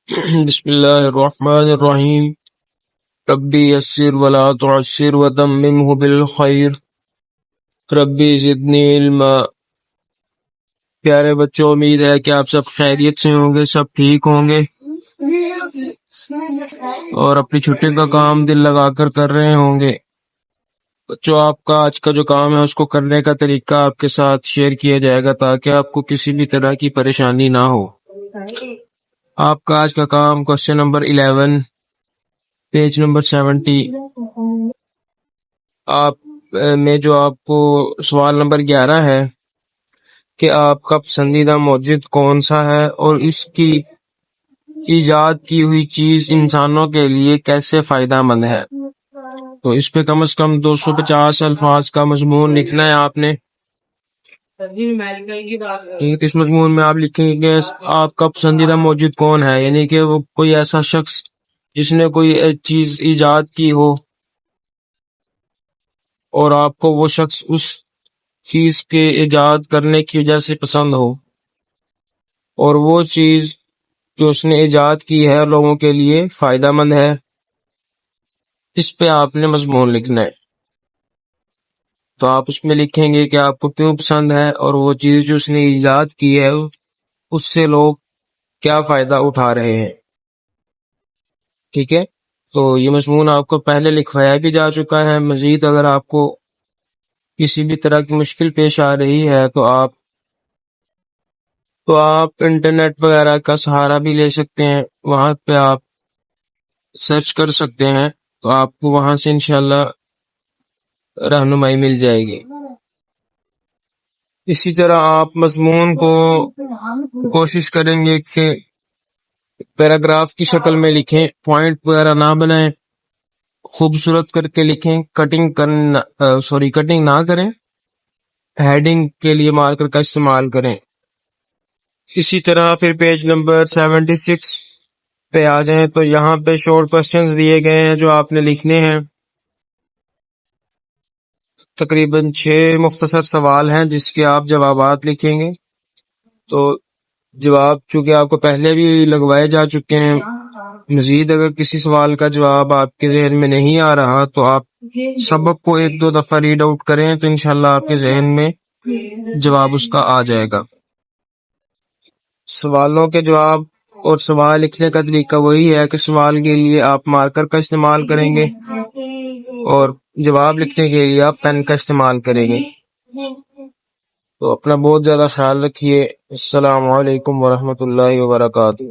بسم اللہ الرحمن الرحیم ربی یسر ولا تعسر وتممہ بالخیر ربی زدنی علما۔ پیارے بچوں، امید ہے کہ آپ سب خیریت سے ہوں گے، سب ٹھیک ہوں گے اور اپنی چھٹی کا کام دل لگا کر رہے ہوں گے۔ بچوں، آپ کا آج کا جو کام ہے اس کو کرنے کا طریقہ آپ کے ساتھ شیئر کیا جائے گا تاکہ آپ کو کسی بھی طرح کی پریشانی نہ ہو۔ آپ کا آج کا کام کوسچن نمبر 11 پیج نمبر 70 آپ میں جو آپ کو سوال نمبر 11 ہے کہ آپ کا پسندیدہ موجد کون سا ہے اور اس کی ایجاد کی ہوئی چیز انسانوں کے لیے کیسے فائدہ مند ہے۔ تو اس پہ کم از کم 250 الفاظ کا مضمون لکھنا ہے آپ نے۔ اس مضمون میں آپ لکھیں گے کہ آپ کا پسندیدہ موجد کون ہے، یعنی کہ وہ کوئی ایسا شخص جس نے کوئی چیز ایجاد کی ہو اور آپ کو وہ شخص اس چیز کے ایجاد کرنے کی وجہ سے پسند ہو، اور وہ چیز جو اس نے ایجاد کی ہے لوگوں کے لیے فائدہ مند ہے۔ اس پہ آپ نے مضمون لکھنا ہے۔ تو آپ اس میں لکھیں گے کہ آپ کو کیوں پسند ہے اور وہ چیز جو اس نے ایجاد کی ہے اس سے لوگ کیا فائدہ اٹھا رہے ہیں۔ ٹھیک ہے، تو یہ مضمون آپ کو پہلے لکھوایا بھی جا چکا ہے۔ مزید اگر آپ کو کسی بھی طرح کی مشکل پیش آ رہی ہے تو آپ انٹرنیٹ وغیرہ کا سہارا بھی لے سکتے ہیں، وہاں پہ آپ سرچ کر سکتے ہیں، تو آپ کو وہاں سے انشاءاللہ رہنمائی مل جائے گی۔ اسی طرح آپ مضمون کو کوشش کریں گے کہ پیراگراف کی شکل میں لکھیں، پوائنٹ وغیرہ نہ بنائیں، خوبصورت کر کے لکھیں، کٹنگ نہ کریں، ہیڈنگ کے لیے مارکر کا استعمال کریں۔ اسی طرح پھر پیج نمبر 76 پہ آ جائیں تو یہاں پہ شارٹ کوسچنز دیے گئے ہیں جو آپ نے لکھنے ہیں۔ تقریباً 6 مختصر سوال ہیں جس کے آپ جوابات لکھیں گے۔ تو جواب چونکہ آپ کو پہلے بھی لگوائے جا چکے ہیں، مزید اگر کسی سوال کا جواب آپ کے ذہن میں نہیں آ رہا تو آپ سبق کو 1-2 دفعہ ریڈ آؤٹ کریں تو انشاءاللہ آپ کے ذہن میں جواب اس کا آ جائے گا۔ سوالوں کے جواب اور سوال لکھنے کا طریقہ وہی ہے کہ سوال کے لیے آپ مارکر کا استعمال کریں گے اور جواب لکھنے کے لیے آپ پین کا استعمال کریں گے۔ تو اپنا بہت زیادہ خیال رکھیے۔ السلام علیکم ورحمۃ اللہ وبرکاتہ۔